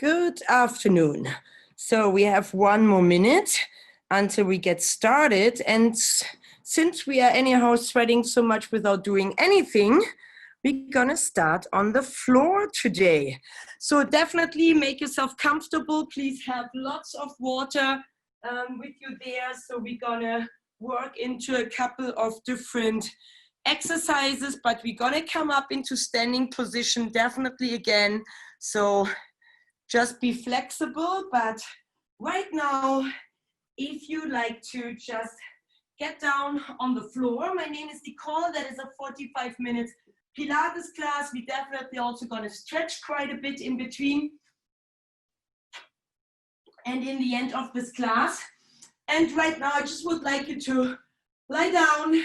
Good afternoon. So we have 1 more minute until we get started. And since we are anyhow sweating so much without doing anything, we're gonna start on the floor today. So definitely make yourself comfortable. Please have lots of water with you there. So we're gonna work into a couple of different exercises, but we're gonna come up into standing position definitely again. So just be flexible, but right now, if you like to just get down on the floor, my name is Nicole, that is a 45 minutes Pilates class. We definitely also gonna stretch quite a bit in between and in the end of this class. And right now, I just would like you to lie down,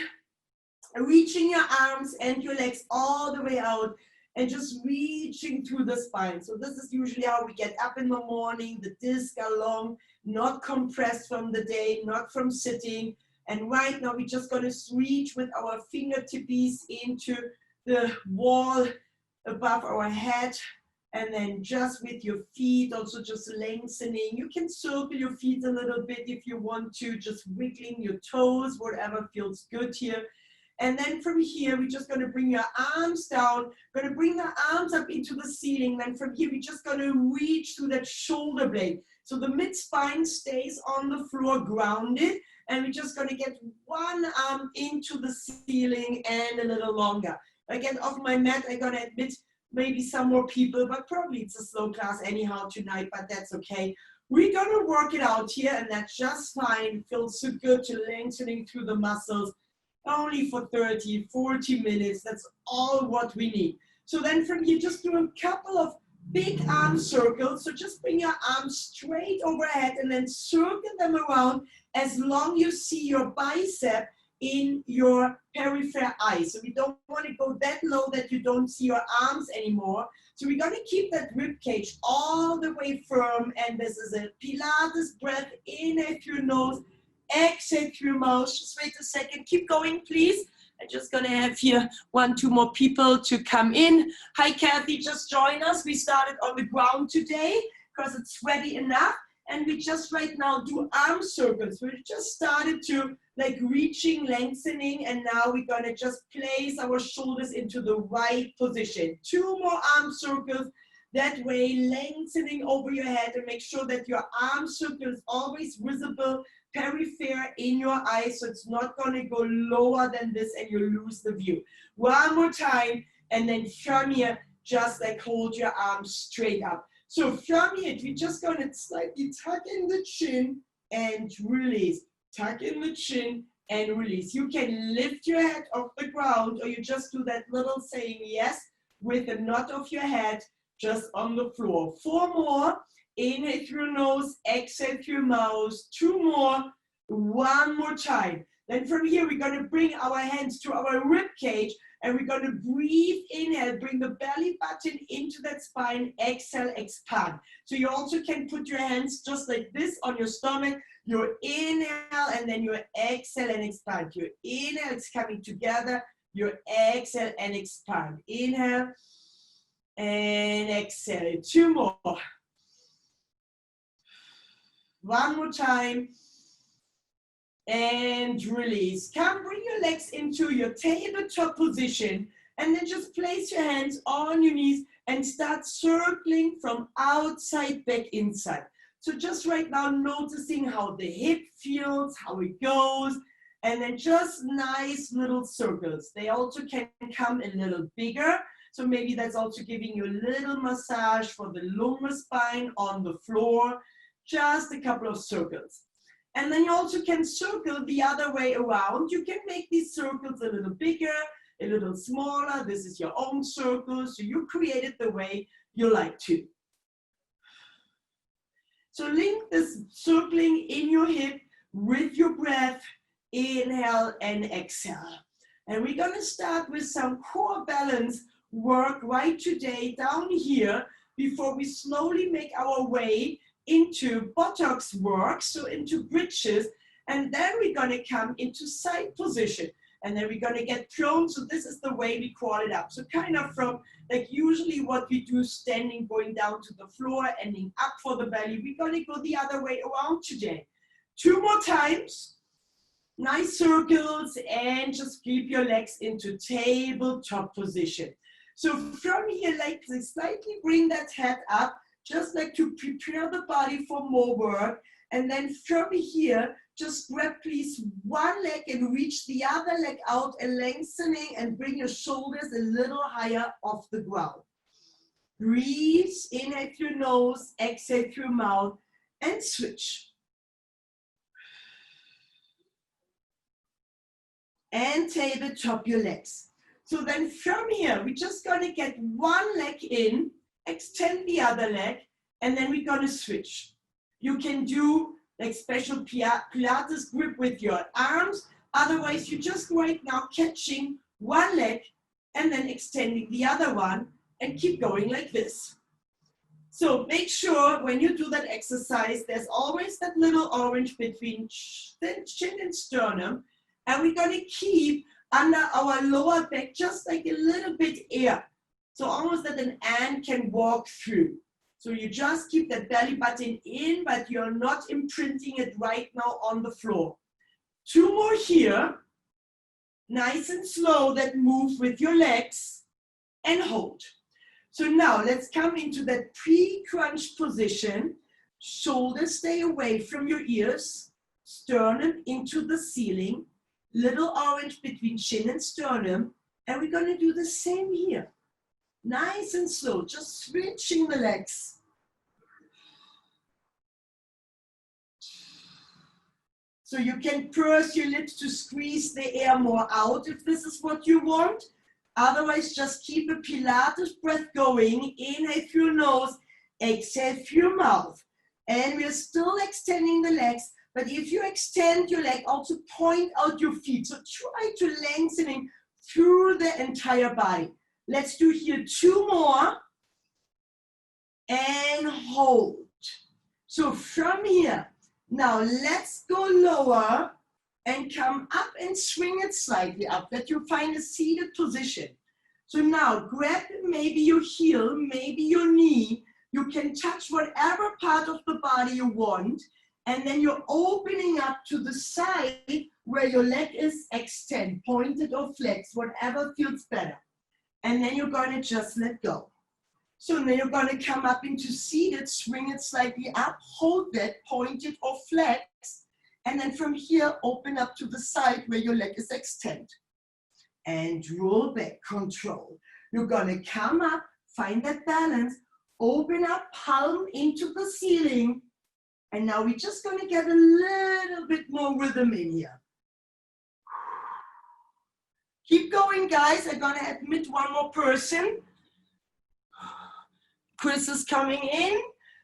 reaching your arms and your legs all the way out, and just reaching through the spine. So this is usually how we get up in the morning. The discs are long, not compressed from the day, not from sitting. And right now we're just gonna reach with our fingertips into the wall above our head. And then just with your feet, also just lengthening. You can circle your feet a little bit if you want to, just wiggling your toes, whatever feels good here. And then from here, we're just gonna bring your arms down, gonna bring the arms up into the ceiling. Then from here, we're just gonna reach through that shoulder blade. So the mid-spine stays on the floor grounded, and we're just gonna get one arm into the ceiling and a little longer. Again, off my mat, I'm gonna admit maybe some more people, but probably it's a slow class anyhow tonight, but that's okay. We're gonna work it out here, and that's just fine. Feels so good to lengthening through the muscles. Only for 30, 40 minutes, that's all what we need. So then from here, just do a couple of big arm circles. So just bring your arms straight overhead and then circle them around as long you see your bicep in your peripheral eye. So we don't want to go that low that you don't see your arms anymore. So we're gonna keep that rib cage all the way firm, and this is a Pilates breath. Inhale through nose, exhale through mouth. Just wait a second, keep going please. I'm just gonna have here 1, 2 more people to come in. Hi Kathy, just join us. We started on the ground today because it's sweaty enough, and we just right now do arm circles. We just started to like reaching, lengthening, and now we're gonna just place our shoulders into the right position. 2 more arm circles. That way, lengthening over your head, and make sure that your arm circle is always visible, peripheral in your eyes, so it's not gonna go lower than this and you lose the view. 1 more time, and then from here, just like hold your arms straight up. So from here, we're just gonna slightly tuck in the chin and release. Tuck in the chin and release. You can lift your head off the ground, or you just do that little saying yes with the nod of your head just on the floor. 4 more. Inhale through nose, exhale through mouth. 2 more. 1 more time. Then from here, we're gonna bring our hands to our rib cage, and we're gonna breathe, inhale, bring the belly button into that spine, exhale, expand. So you also can put your hands just like this on your stomach. Your inhale, and then your exhale and expand. Your inhale, it's coming together. Your exhale and expand. Inhale and exhale. 2 more. 1 more time. And release. Come, bring your legs into your tabletop position, and then just place your hands on your knees and start circling from outside back inside. So just right now, noticing how the hip feels, how it goes, and then just nice little circles. They also can come a little bigger. So maybe that's also giving you a little massage for the lumbar spine on the floor. Just a couple of circles. And then you also can circle the other way around. You can make these circles a little bigger, a little smaller. This is your own circle, so you create it the way you like to. So link this circling in your hip with your breath. Inhale and exhale. And we're gonna start with some core balance work right today down here before we slowly make our way into buttocks work, so into bridges, and then we're gonna come into side position. And then we're gonna get prone, so this is the way we crawl it up. So kind of from, like usually what we do standing, going down to the floor, ending up for the belly. We're gonna go the other way around today. 2 more times, nice circles, and just keep your legs into tabletop position. So from here, like slightly bring that head up, just like to prepare the body for more work. And then from here, just grab please one leg and reach the other leg out and lengthening and bring your shoulders a little higher off the ground. Breathe, inhale through your nose, exhale through your mouth, and switch. And tabletop your legs. So then from here, we're just gonna get one leg in, extend the other leg, and then we're gonna switch. You can do like special Pilates grip with your arms. Otherwise, you're just right now catching one leg and then extending the other one and keep going like this. So make sure when you do that exercise, there's always that little orange between chin and sternum. And we're gonna keep under our lower back just like a little bit air. So almost that an ant can walk through. So you just keep that belly button in, but you're not imprinting it right now on the floor. 2 more here. Nice and slow, that move with your legs and hold. So now let's come into that pre-crunch position. Shoulders stay away from your ears, sternum into the ceiling, little orange between chin and sternum, and we're gonna do the same here. Nice and slow, just switching the legs. So you can purse your lips to squeeze the air more out if this is what you want. Otherwise, just keep a Pilates breath going. Inhale through your nose, exhale through your mouth. And we're still extending the legs, but if you extend your leg, also point out your feet. So try to lengthening through the entire body. Let's do here 2 more. And hold. So from here, now let's go lower and come up and swing it slightly up, that you find a seated position. So now grab maybe your heel, maybe your knee. You can touch whatever part of the body you want. And then you're opening up to the side where your leg is, extend, pointed or flex, whatever feels better. And then you're gonna just let go. So then you're gonna come up into seated, swing it slightly up, hold that, pointed or flex. And then from here, open up to the side where your leg is extend. And roll back, control. You're gonna come up, find that balance, open up, palm into the ceiling. And now we're just gonna get a little bit more rhythm in here. Keep going, guys. I'm gonna admit 1 more person. Chris is coming in.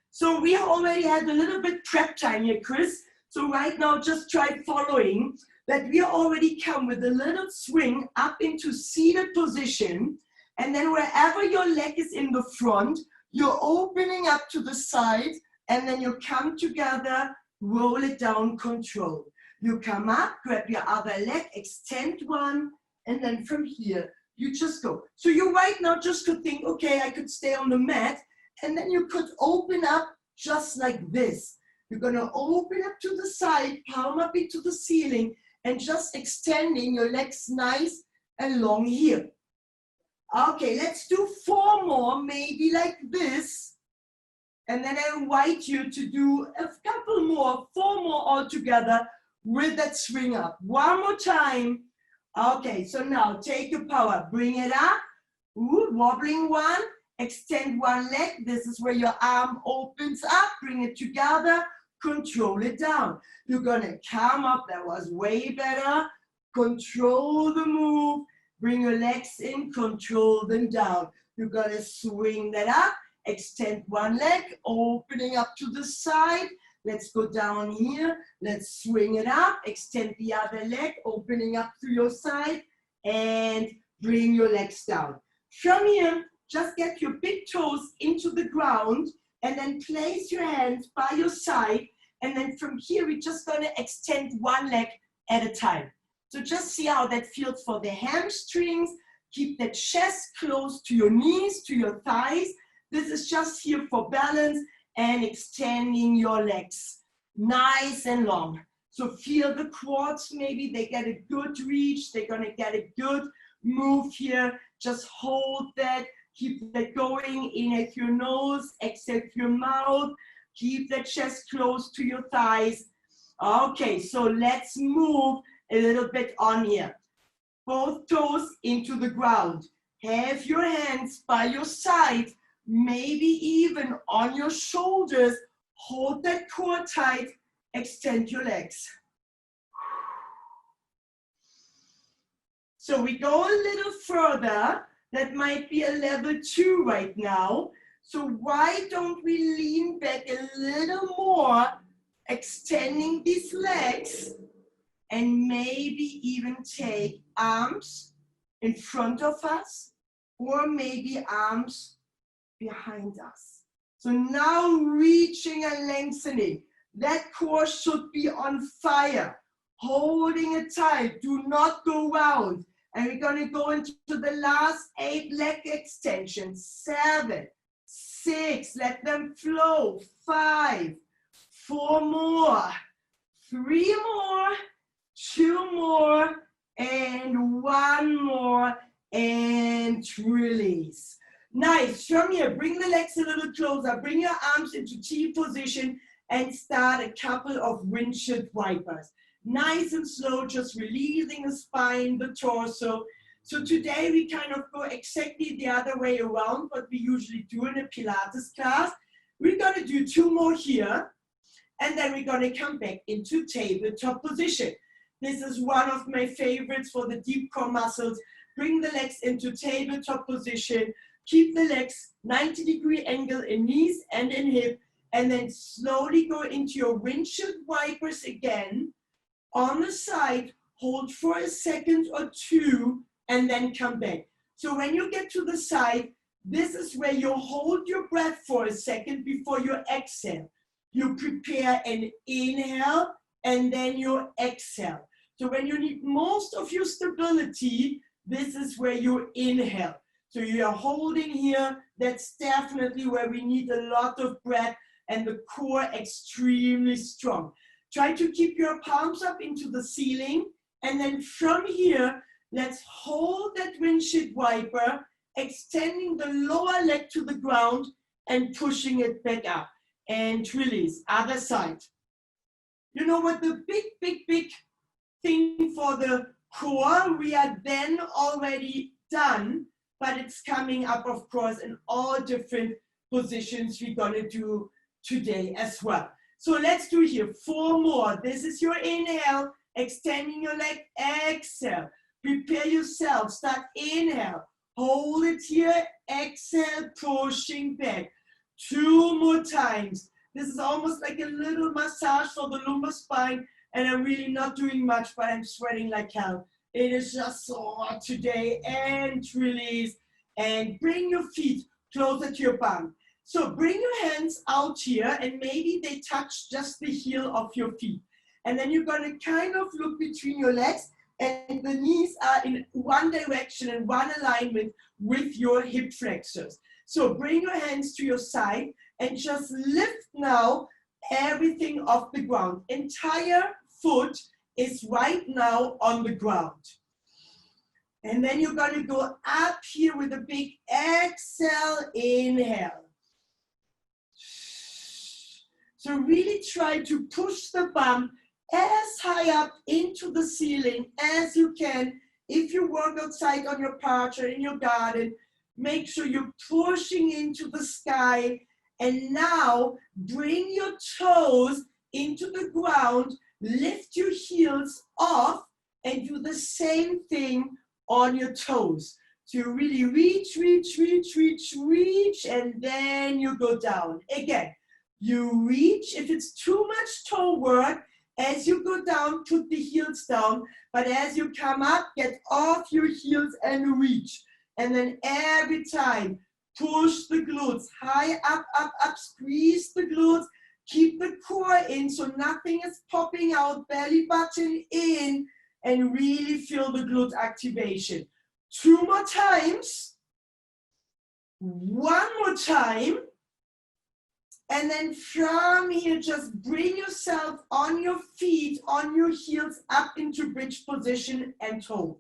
So we already had a little bit prep time here, Chris. So right now, just try following that we already come with a little swing up into seated position. And then wherever your leg is in the front, you're opening up to the side, and then you come together, roll it down, control. You come up, grab your other leg, extend one, and then from here, you just go. So you right now just could think, okay, I could stay on the mat, and then you could open up just like this. You're gonna open up to the side, palm up into the ceiling, and just extending your legs nice and long here. Okay, let's do 4 more, maybe like this. And then I invite you to do a couple more, 4 more altogether with that swing up. 1 more time. Okay, so now take your power, bring it up. Ooh, wobbling one, extend one leg. This is where your arm opens up, bring it together, control it down. You're gonna come up, that was way better. Control the move, bring your legs in, control them down. You're gonna swing that up, extend one leg, opening up to the side. Let's go down here. Let's swing it up, extend the other leg, opening up to your side, and bring your legs down. From here, just get your big toes into the ground, and then place your hands by your side. And then from here, we're just gonna extend one leg at a time. So just see how that feels for the hamstrings. Keep the chest close to your knees, to your thighs. This is just here for balance and extending your legs. Nice and long. So feel the quads, maybe they get a good reach. They're gonna get a good move here. Just hold that. Keep that going. Inhale through your nose, exhale through your mouth. Keep the chest close to your thighs. Okay, so let's move a little bit on here. Both toes into the ground. Have your hands by your side, maybe even on your shoulders. Hold that core tight. Extend your legs. So we go a little further. That might be a level 2 right now. So why don't we lean back a little more, extending these legs, and maybe even take arms in front of us, or maybe arms behind us. So now reaching and lengthening. That core should be on fire. Holding it tight. Do not go round. And we're going to go into the last 8 leg extensions. 7, 6, let them flow. 5, 4 more, 3 more, 2 more, and 1 more, and release. Nice. From here, bring the legs a little closer. Bring your arms into T position and start a couple of windshield wipers. Nice and slow, just releasing the spine, the torso. So today we kind of go exactly the other way around what we usually do in a Pilates class. We're going to do 2 more here, and then we're going to come back into tabletop position. This is one of my favorites for the deep core muscles. Bring the legs into tabletop position. Keep the legs 90-degree angle in knees and in hip, and then slowly go into your windshield wipers again. On the side, hold for a second or 2, and then come back. So when you get to the side, this is where you hold your breath for a second before you exhale. You prepare an inhale, and then you exhale. So when you need most of your stability, this is where you inhale. So you're holding here. That's definitely where we need a lot of breath and the core extremely strong. Try to keep your palms up into the ceiling, and then from here, let's hold that windshield wiper, extending the lower leg to the ground and pushing it back up, and release. Other side. You know what, the big thing for the core, we are then already done, but it's coming up, of course, in all different positions we're gonna do today as well. So let's do here 4 more. This is your inhale, extending your leg, exhale. Prepare yourself, start inhale. Hold it here, exhale, pushing back. 2 more times. This is almost like a little massage for the lumbar spine, and I'm really not doing much, but I'm sweating like hell. It is just so hot today, and release. And bring your feet closer to your bum. So bring your hands out here, and maybe they touch just the heel of your feet. And then you're gonna kind of look between your legs, and the knees are in one direction and one alignment with your hip flexors. So bring your hands to your side and just lift now everything off the ground. Entire foot is right now on the ground. And then you're gonna go up here with a big exhale, inhale. So really try to push the bum as high up into the ceiling as you can. If you work outside on your porch or in your garden, make sure you're pushing into the sky. And now bring your toes into the ground, lift your heels off, and do the same thing on your toes. So you really reach, and then you go down. Again, you reach. If it's too much toe work, as you go down, put the heels down. But as you come up, get off your heels and reach. And then every time, push the glutes high up, squeeze the glutes. Keep the core in so nothing is popping out, belly button in. and really feel the glute activation. 2 more times. 1 more time. And then from here, just bring yourself on your feet, on your heels, up into bridge position and hold.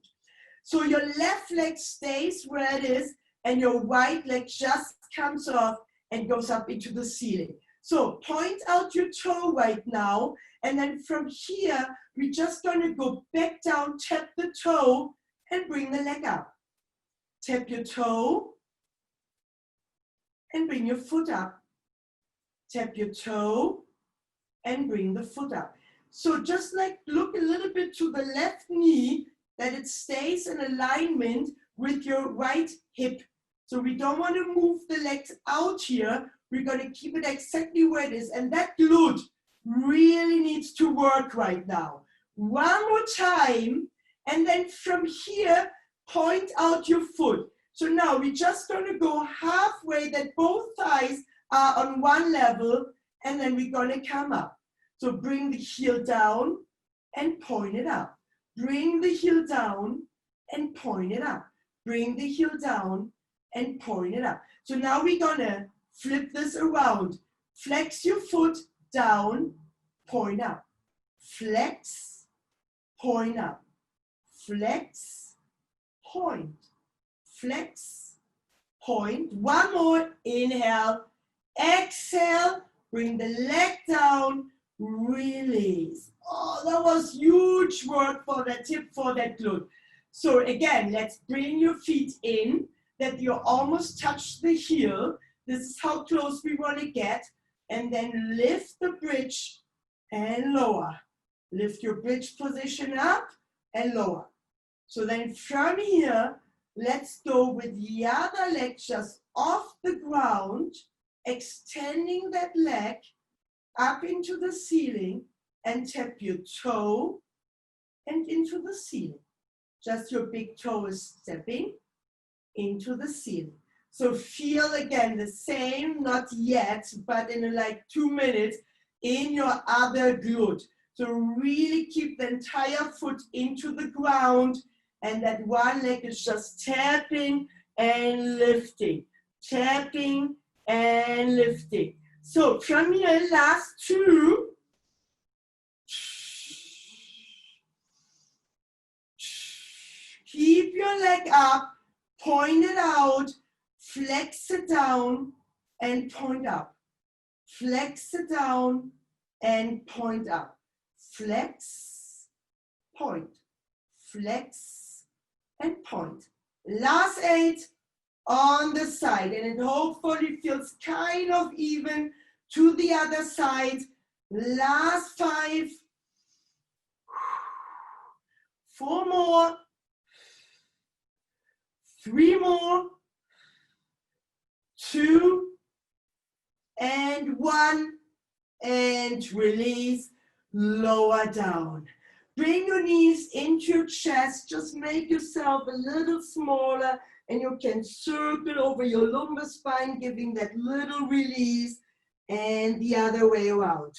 So your left leg stays where it is, and your right leg just comes off and goes up into the ceiling. So point out your toe right now, and then from here, we're just gonna go back down, tap the toe, and bring the leg up. Tap your toe, and bring your foot up. Tap your toe, and bring the foot up. So just like look a little bit to the left knee, that it stays in alignment with your right hip. So we don't want to move the legs out here. We're going to keep it exactly where it is. And that glute really needs to work right now. 1 more time. And then from here, point out your foot. So now we're just going to go halfway that both thighs are on one level. And then we're going to come up. So bring the heel down and point it up. Bring the heel down and point it up. Bring the heel down and point it up. So now we're gonna flip this around. Flex your foot down, point up. Flex, point up. Flex, point. Flex, point. 1 more, inhale, exhale, bring the leg down, release. Oh, that was huge work for that hip, for that glute. So again, let's bring your feet in, that you almost touch the heel. This is how close we want to get. And then lift the bridge and lower. Lift your bridge position up and lower. So then from here, let's go with the other leg just off the ground, extending that leg up into the ceiling, and tap your toe and into the ceiling. Just your big toe is stepping into the ceiling. So feel again the same, not yet, but in like 2 minutes in your other glute. So really keep the entire foot into the ground, and that one leg is just tapping and lifting, tapping and lifting. So from here, last 2. Keep your leg up, point it out, flex it down, and point up. Flex it down, and point up. Flex, point. Flex, and point. Last 8 on the side, and it hopefully feels kind of even to the other side. Last 5. 4 more. 3 more, 2, and 1, and release, lower down. Bring your knees into your chest, just make yourself a little smaller, and you can circle over your lumbar spine, giving that little release, and the other way around.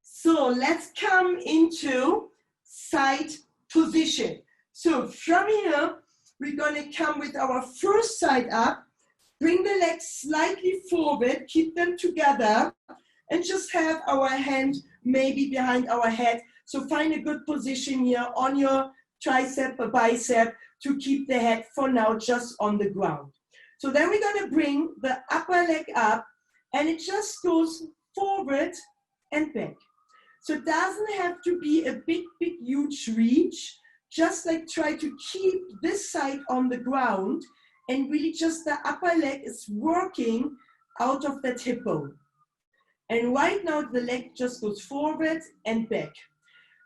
So let's come into side position. So from here, we're going to come with our first side up, bring the legs slightly forward, keep them together, and just have our hand maybe behind our head. So find a good position here on your tricep or bicep to keep the head for now just on the ground. So then we're going to bring the upper leg up, and it just goes forward and back. So it doesn't have to be a big, huge reach. Just like try to keep this side on the ground, and really just the upper leg is working out of that hip bone. And right now the leg just goes forward and back.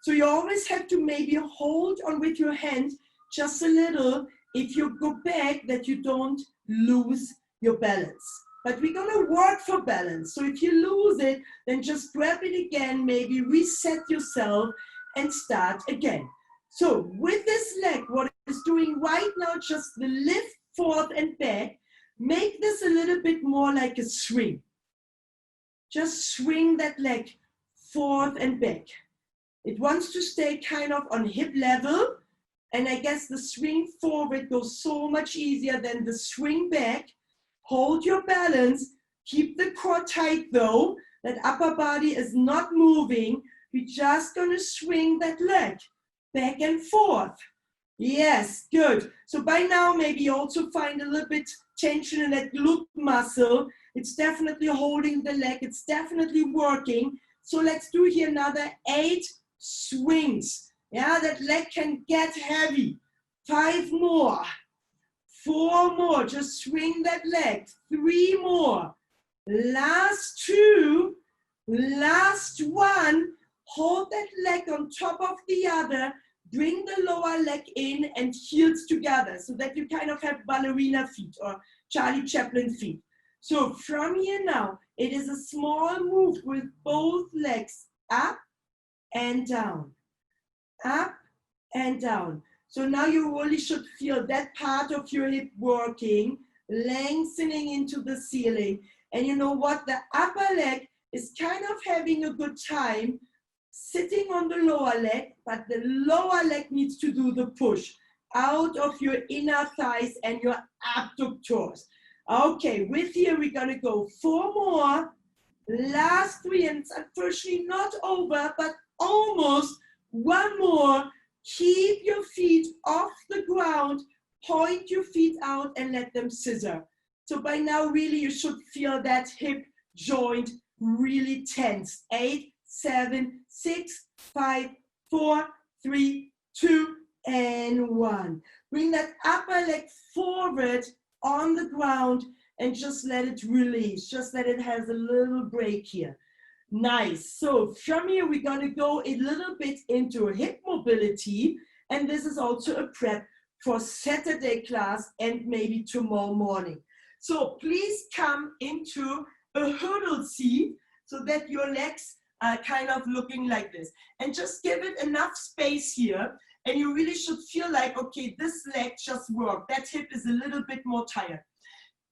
So you always have to maybe hold on with your hand just a little if you go back, that you don't lose your balance. But we're gonna work for balance. So if you lose it, then just grab it again, maybe reset yourself and start again. So with this leg, what it's doing right now, just the lift forth and back, make this a little bit more like a swing. Just swing that leg forth and back. It wants to stay kind of on hip level. And I guess the swing forward goes so much easier than the swing back. Hold your balance. Keep the core tight though. That upper body is not moving. We're just going to swing that leg back and forth. Yes, good. So by now, maybe you also find a little bit tension in that glute muscle. It's definitely holding the leg. It's definitely working. So let's do here another 8 swings. Yeah, that leg can get heavy. 5 more. 4 more. Just swing that leg. 3 more. Last 2. Last 1. Hold that leg on top of the other. Bring the lower leg in and heels together so that you kind of have ballerina feet or Charlie Chaplin feet. So from here now, it is a small move with both legs up and down, up and down. So now you really should feel that part of your hip working, lengthening into the ceiling. And you know what? The upper leg is kind of having a good time sitting on the lower leg, but the lower leg needs to do the push out of your inner thighs and your abductors. Okay, with here we're gonna go 4 more, last 3, and it's unfortunately not over, but almost 1 more. Keep your feet off the ground, point your feet out and let them scissor. So by now really you should feel that hip joint really tense. 8, 7, 6, 5, 4, 3, 2, and 1. Bring that upper leg forward on the ground and just let it release. Just let it have a little break here. Nice. So from here, we're going to go a little bit into hip mobility. And this is also a prep for Saturday class and maybe tomorrow morning. So please come into a hurdle seat so that your legs kind of looking like this, and just give it enough space here, and you really should feel like, okay, this leg just worked, that hip is a little bit more tired.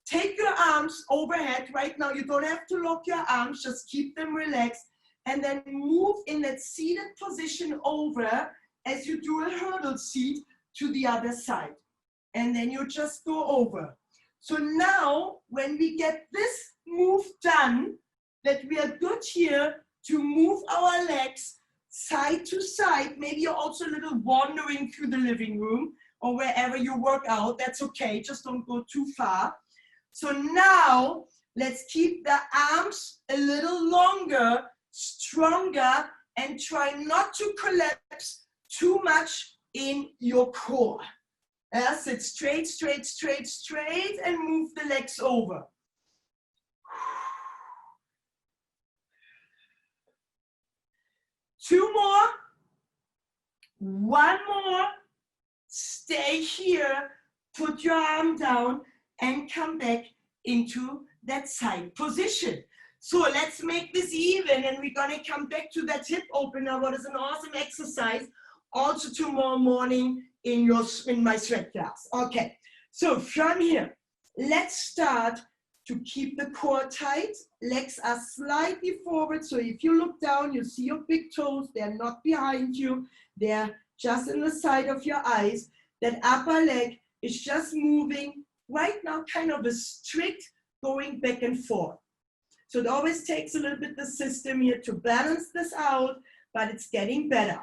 Take your arms overhead. Right now you don't have to lock your arms, just keep them relaxed, and then move in that seated position over as you do a hurdle seat to the other side, and then you just go over. So now when we get this move done, that we are good here to move our legs side to side. Maybe you're also a little wandering through the living room or wherever you work out. That's okay, just don't go too far. So now let's keep the arms a little longer, stronger, and try not to collapse too much in your core. Sit straight, straight, straight, straight, and move the legs over. 2 more, 1 more, stay here, put your arm down and come back into that side position. So let's make this even, and we're gonna come back to that hip opener, what is an awesome exercise also tomorrow morning in my sweat class. Okay, so from here, let's start to keep the core tight. Legs are slightly forward. So if you look down, you see your big toes. They're not behind you. They're just in the side of your eyes. That upper leg is just moving right now, kind of a strict going back and forth. So it always takes a little bit the system here to balance this out, but it's getting better.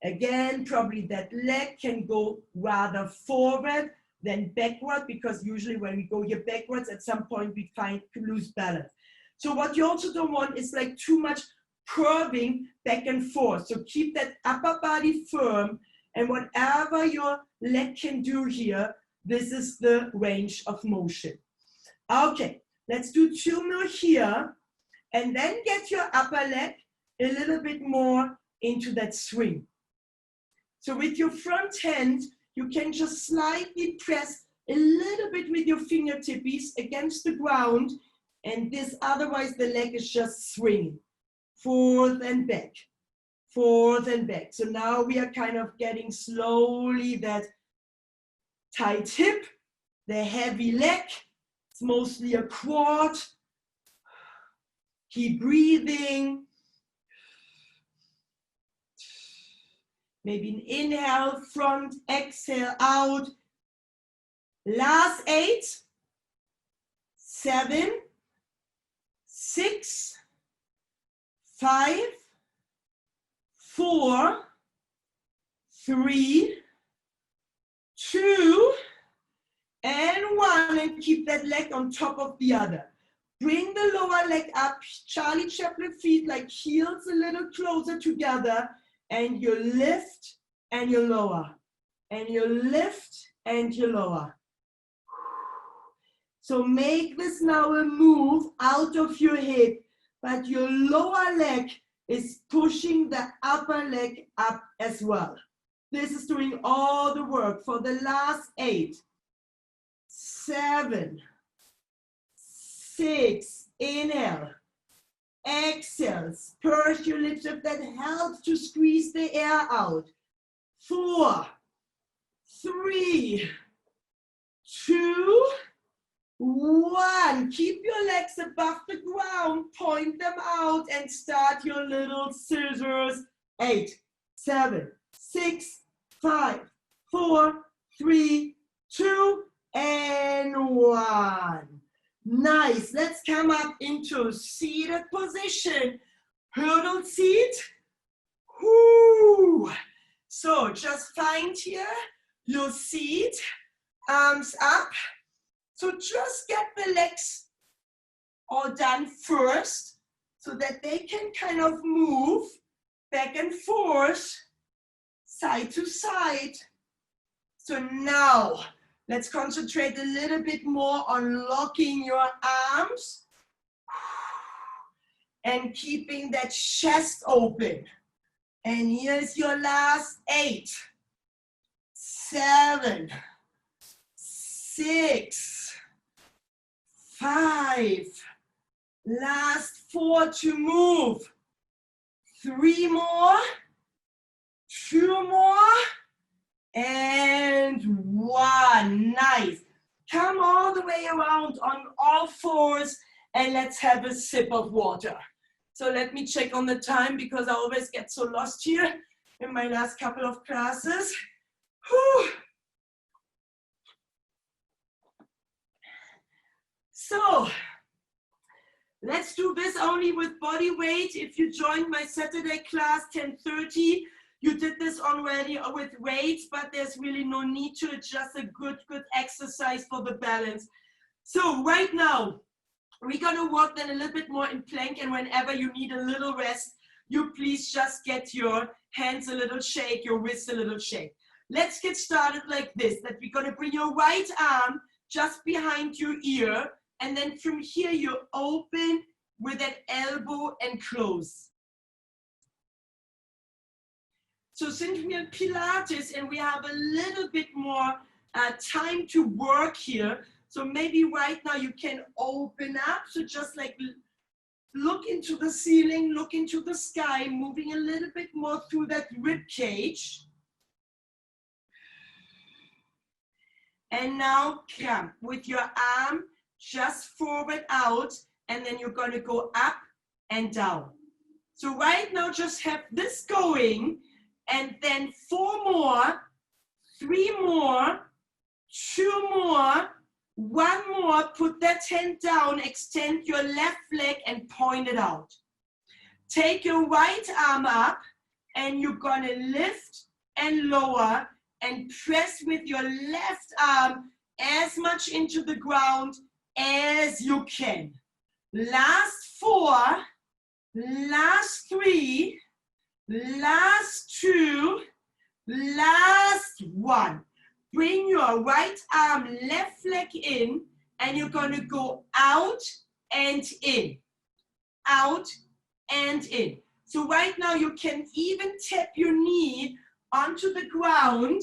Again, probably that leg can go rather forward than backward, because usually when we go here backwards, at some point we find to lose balance. So what you also don't want is like too much curving back and forth. So keep that upper body firm, and whatever your leg can do here, this is the range of motion. Okay, let's do 2 more here, and then get your upper leg a little bit more into that swing. So with your front hand, you can just slightly press a little bit with your fingertips against the ground, and this, otherwise the leg is just swinging forth and back, forth and back. So now we are kind of getting slowly that tight hip, the heavy leg. It's mostly a quad. Keep breathing. Maybe an inhale, front, exhale, out. Last 8, 7, 6, 5, 4, 3, 2, and 1, and keep that leg on top of the other. Bring the lower leg up, Charlie Chaplin feet, like heels a little closer together, and you lift and you lower, and you lift and you lower. So make this now a move out of your hip, but your lower leg is pushing the upper leg up as well. This is doing all the work for the last 8, 7, 6, inhale, exhale, purse your lips up, that helps to squeeze the air out. 4, 3, 2, 1. Keep your legs above the ground, point them out, and start your little scissors. 8, 7, 6, 5, 4, 3, 2, and 1. Nice. Let's come up into seated position. Hurdle seat. Whoo. So just find here your seat, arms up. So just get the legs all done first so that they can kind of move back and forth, side to side. So now let's concentrate a little bit more on locking your arms and keeping that chest open. And here's your last 8, 7, 6, 5, last 4 to move, 3 more, 2 more, and 1. Nice. Come all the way around on all fours and let's have a sip of water. So let me check on the time because I always get so lost here in my last couple of classes. Whew. So let's do this only with body weight. If you joined my Saturday class 10:30, you did this already with weights, but there's really no need to. It's just a good exercise for the balance. So right now, we're gonna work then a little bit more in plank, and whenever you need a little rest, you please just get your hands a little shake, your wrists a little shake. Let's get started like this, that we're gonna bring your right arm just behind your ear, and then from here you open with that elbow and close. So since we're in Pilates and we have a little bit more time to work here, so maybe right now you can open up. So just like look into the ceiling, look into the sky, moving a little bit more through that rib cage. And now come with your arm just forward out, and then you're gonna go up and down. So right now just have this going, and then 4 more, 3 more, 2 more, 1 more, put that hand down, extend your left leg and point it out. Take your right arm up and you're gonna lift and lower and press with your left arm as much into the ground as you can. Last 4, last 3, last 2, last 1. Bring your right arm, left leg in, and you're gonna go out and in, out and in. So right now you can even tap your knee onto the ground,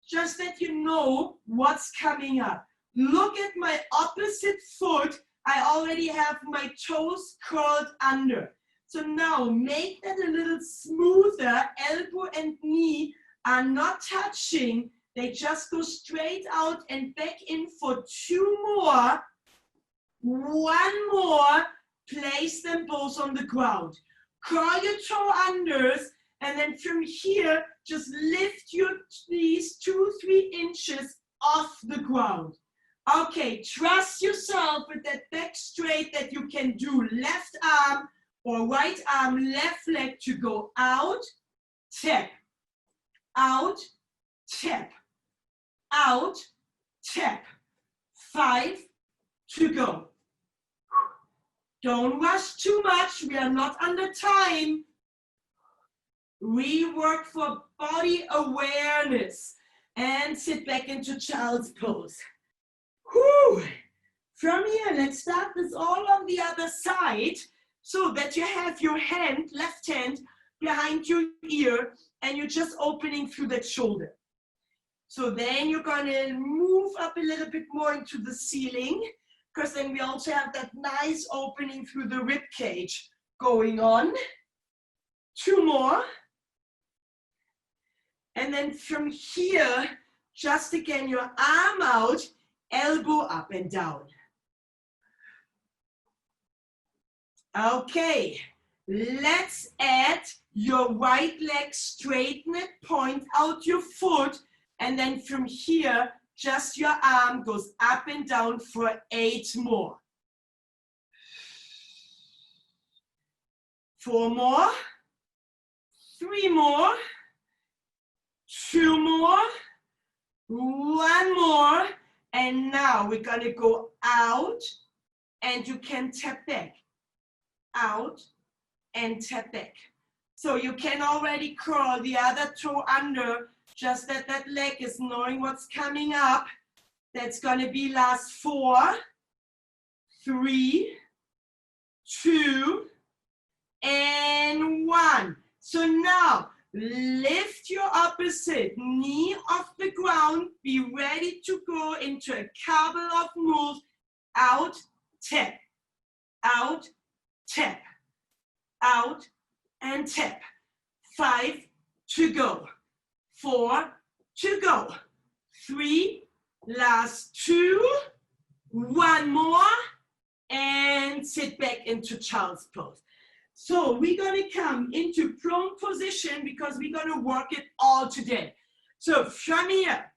just that you know what's coming up. Look at my opposite foot. I already have my toes curled under. So now make that a little smoother. Elbow and knee are not touching. They just go straight out and back in for 2 more. 1 more. Place them both on the ground. Curl your toe unders, and then from here, just lift your knees 2-3 inches off the ground. Okay, trust yourself with that back straight that you can do left arm or right arm, left leg to go out, tap, out, tap, out, tap. 5 to go. Don't rush too much, we are not under time. We work for body awareness and sit back into child's pose. Whew. From here, let's start this all on the other side so that you have your hand, left hand, behind your ear and you're just opening through that shoulder. So then you're gonna move up a little bit more into the ceiling because then we also have that nice opening through the rib cage going on. 2 more. And then from here, just again, your arm out, elbow up and down. Okay, let's add your right leg, straighten it, point out your foot, and then from here, just your arm goes up and down for 8 more. 4 more, 3 more, 2 more, 1 more, and now we're gonna go out and you can tap back, out and tap back. So you can already crawl the other toe under, just that that leg is knowing what's coming up. That's gonna be last 4, 3, 2, and 1. So now, lift your opposite knee off the ground. Be ready to go into a couple of moves. Out, tap, out, tap, out, and tap. 5 to go. 4 to go. 3, last 2, 1 more, and sit back into child's pose. So we're gonna come into prone position because we're gonna work it all today. So from here,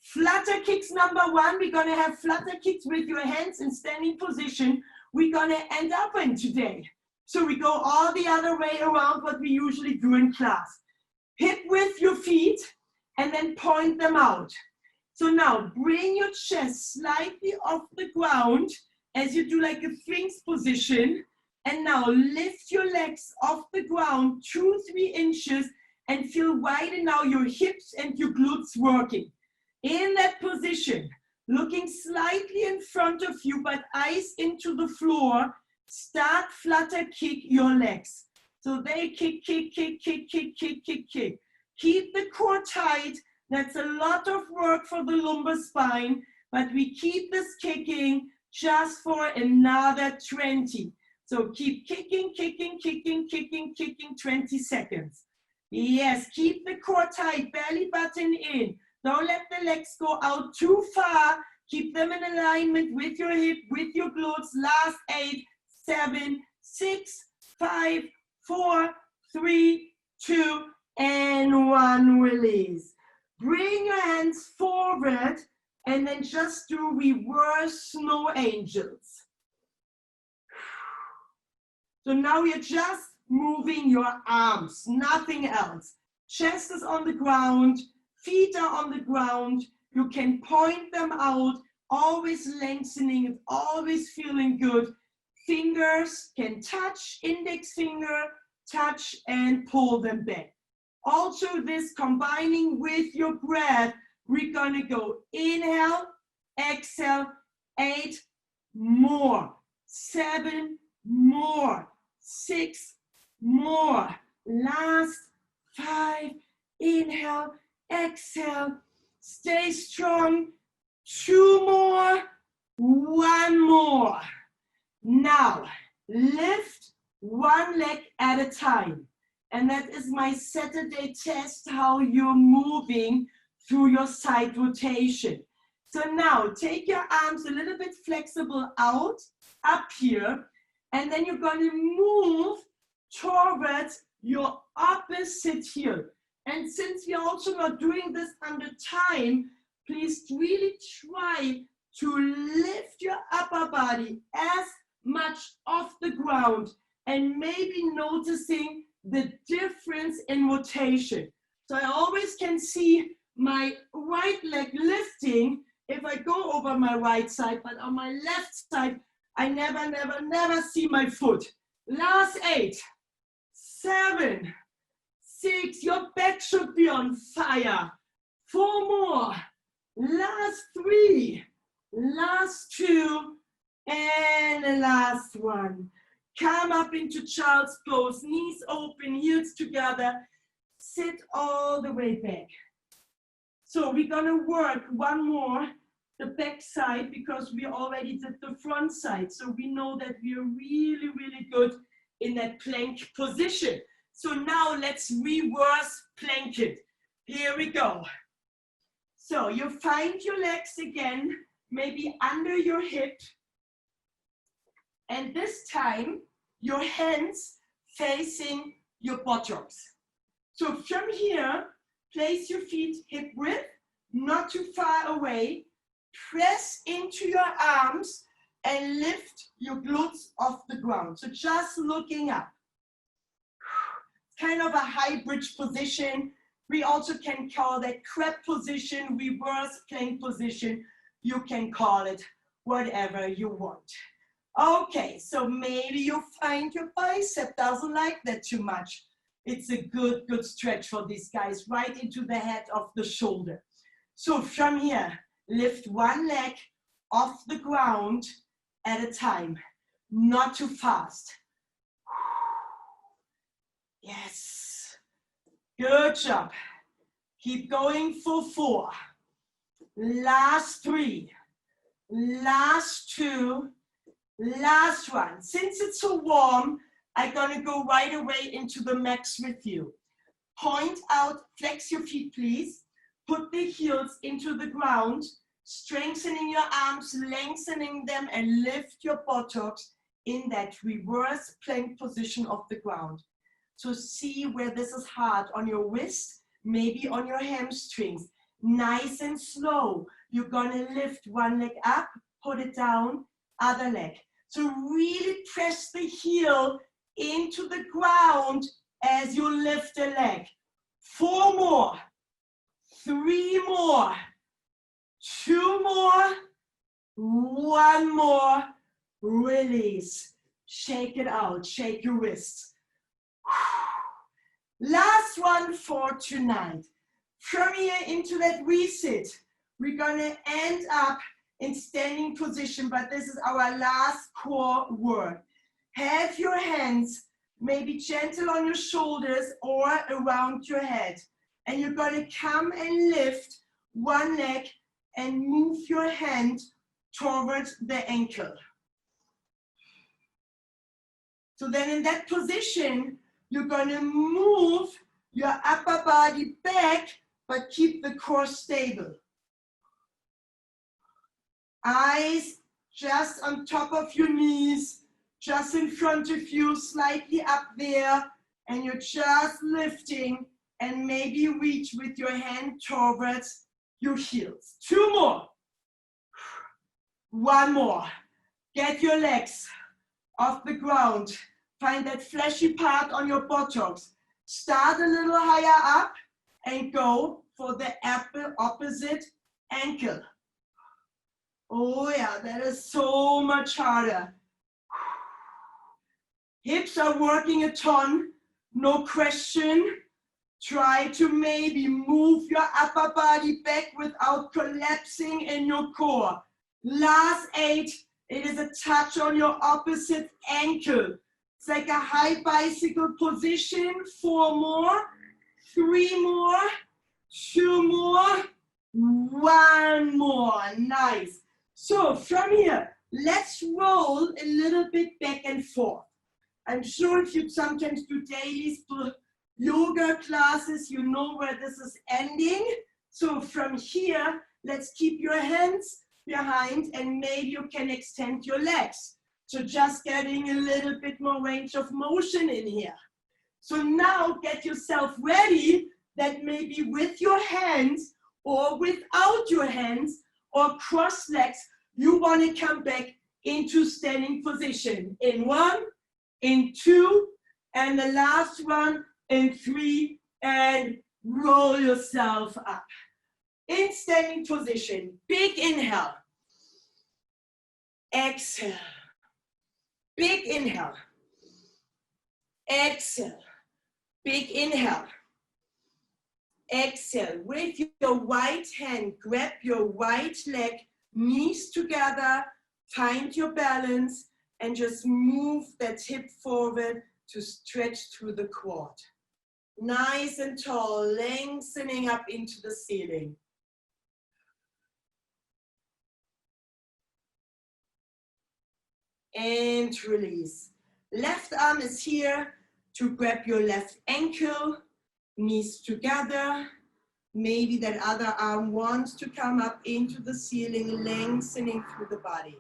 flutter kicks number 1, we're gonna have flutter kicks with your hands in standing position. We're gonna end up in today. So we go all the other way around what we usually do in class. Hip width your feet and then point them out. So now bring your chest slightly off the ground as you do like a Sphinx position. And now lift your legs off the ground 2-3 inches and feel widen now your hips and your glutes working. In that position, looking slightly in front of you, but eyes into the floor, start flutter kick your legs. So they kick, kick, kick, kick, kick, kick, kick, kick. Keep the core tight. That's a lot of work for the lumbar spine, but we keep this kicking just for another 20. So keep kicking, kicking, kicking, kicking, kicking, 20 seconds. Yes, keep the core tight, belly button in. Don't let the legs go out too far. Keep them in alignment with your hip, with your glutes. Last 8, 7, 6, 5, 4, 3, 2, and 1. Release. Bring your hands forward and then just do reverse snow angels. So now you're just moving your arms, nothing else. Chest is on the ground, feet are on the ground. You can point them out, always lengthening, it's always feeling good. Fingers can touch, index finger, touch and pull them back. Also this combining with your breath, we're gonna go inhale, exhale, 8 more, 7 more, 6 more, last 5, inhale, exhale, stay strong, 2 more, 1 more. Now, lift 1 leg at a time. And that is my Saturday test, how you're moving through your side rotation. So now, take your arms a little bit flexible out, up here, and then you're going to move towards your opposite heel. And since we are also not doing this under time, please really try to lift your upper body as much off the ground and maybe noticing the difference in rotation. So I always can see my right leg lifting if I go over my right side, but on my left side, I never see my foot. Last 8, 7, 6, your back should be on fire. 4 more, last 3, last 2, and the last 1. Come up into child's pose, knees open, heels together, sit all the way back. So we're gonna work one more, the back side, because we already did the front side. So we know that we are really, really good in that plank position. So now let's reverse plank it. Here we go. So you find your legs again, maybe under your hip. And this time, your hands facing your buttocks. So from here, place your feet hip width, not too far away. Press into your arms and lift your glutes off the ground. So just looking up. Kind of a high bridge position. We also can call that crab position, reverse plank position. You can call it whatever you want. Okay, so maybe you find your bicep doesn't like that too much. It's a good stretch for these guys, right into the head of the shoulder. So from here, lift one leg off the ground at a time, not too fast. Yes, good job. Keep going for 4. Last 3, last 2, last 1. Since it's so warm, I'm gonna go right away into the max with you. Point out, flex your feet, please. Put the heels into the ground, strengthening your arms, lengthening them, and lift your buttocks in that reverse plank position of the ground. So see where this is hard on your wrist, maybe on your hamstrings. Nice and slow. You're gonna lift one leg up, put it down, other leg. So really press the heel into the ground as you lift the leg. 4 more, 3 more, 2 more, 1 more, release. Shake it out, shake your wrists. Last one for tonight. From here into that reset, we're gonna end up in standing position, but this is our last core work. Have your hands maybe gentle on your shoulders or around your head. And you're gonna come and lift one leg and move your hand towards the ankle. So then in that position, you're gonna move your upper body back, but keep the core stable. Eyes just on top of your knees, just in front of you, slightly up there, and you're just lifting and maybe reach with your hand towards your heels. 2 more. 1 more. Get your legs off the ground. Find that fleshy part on your buttocks. Start a little higher up and go for the opposite ankle. Oh yeah, that is so much harder. Hips are working a ton, no question. Try to maybe move your upper body back without collapsing in your core. Last 8, it is a touch on your opposite ankle. It's like a high bicycle position. 4 more, 3 more, 2 more, 1 more. Nice. So from here, let's roll a little bit back and forth. I'm sure if you sometimes do dailies, yoga classes, you know where this is ending. So from here, let's keep your hands behind and maybe you can extend your legs. So just getting a little bit more range of motion in here. So now get yourself ready that maybe with your hands or without your hands or cross legs, you want to come back into standing position. In 1, in 2, and the last one in 3, and roll yourself up. In standing position, big inhale. Exhale. Big inhale. Exhale. Big inhale. Exhale. With your right hand, grab your right leg, knees together, find your balance, and just move that hip forward to stretch through the quad. Nice and tall, lengthening up into the ceiling. And release. Left arm is here to grab your left ankle, knees together. Maybe that other arm wants to come up into the ceiling, lengthening through the body.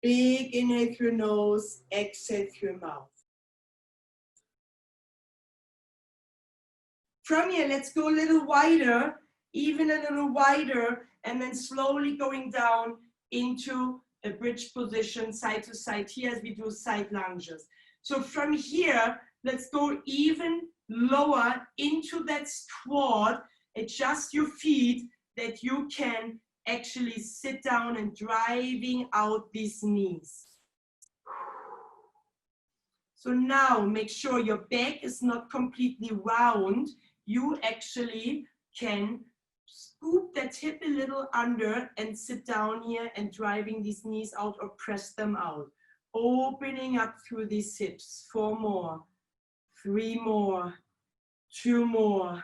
Big inhale through nose, exhale through mouth. From here, let's go a little wider, even a little wider, and then slowly going down into a bridge position, side to side here as we do side lunges. So from here, let's go even lower into that squat. Adjust your feet that you can actually sit down and driving out these knees. So now make sure your back is not completely round. You actually can scoop that hip a little under and sit down here and driving these knees out or press them out. Opening up through these hips. 4 more, 3 more, 2 more,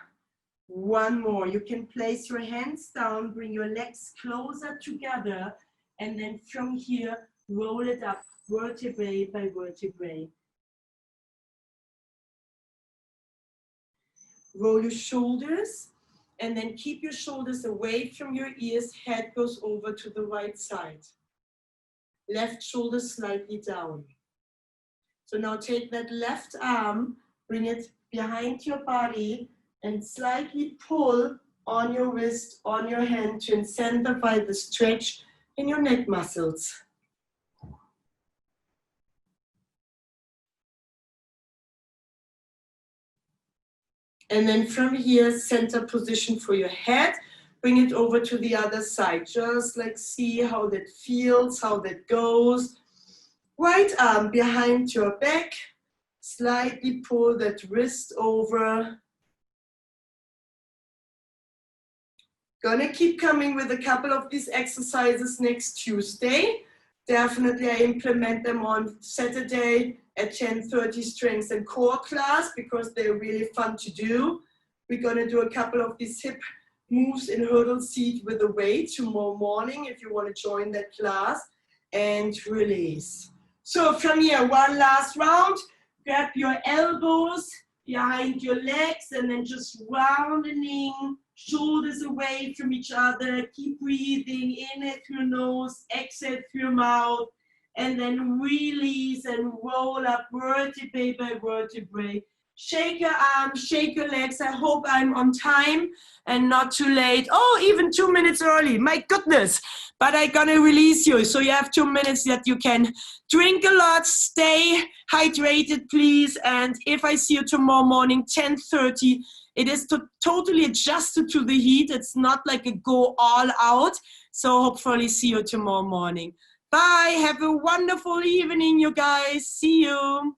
1 more. You can place your hands down, bring your legs closer together, and then from here, roll it up vertebrae by vertebrae. Roll your shoulders, and then keep your shoulders away from your ears. Head goes over to the right side. Left shoulder slightly down. So now take that left arm, bring it behind your body, and slightly pull on your wrist, on your hand to incentivize the stretch in your neck muscles. And then from here, center position for your head. Bring it over to the other side. Just like see how that feels, how that goes. Right arm behind your back. Slightly pull that wrist over. Gonna keep coming with a couple of these exercises next Tuesday. Definitely I implement them on Saturday at 10:30 strength and core class because they're really fun to do. We're gonna do a couple of these hip moves in hurdle seat with a weight tomorrow morning if you wanna join that class, and release. So from here, one last round. Grab your elbows behind your legs and then just rounding, shoulders away from each other. Keep breathing, inhale through nose, exhale through mouth, and then release and roll up vertebrae by vertebrae. Shake your arms, shake your legs. I hope I'm on time and not too late. Oh, even 2 minutes early, my goodness. But I'm gonna release you. So you have 2 minutes that you can drink a lot, stay hydrated, please. And if I see you tomorrow morning, 10:30, it is totally adjusted to the heat. It's not like a go all out. So hopefully see you tomorrow morning. Bye, have a wonderful evening, you guys. See you.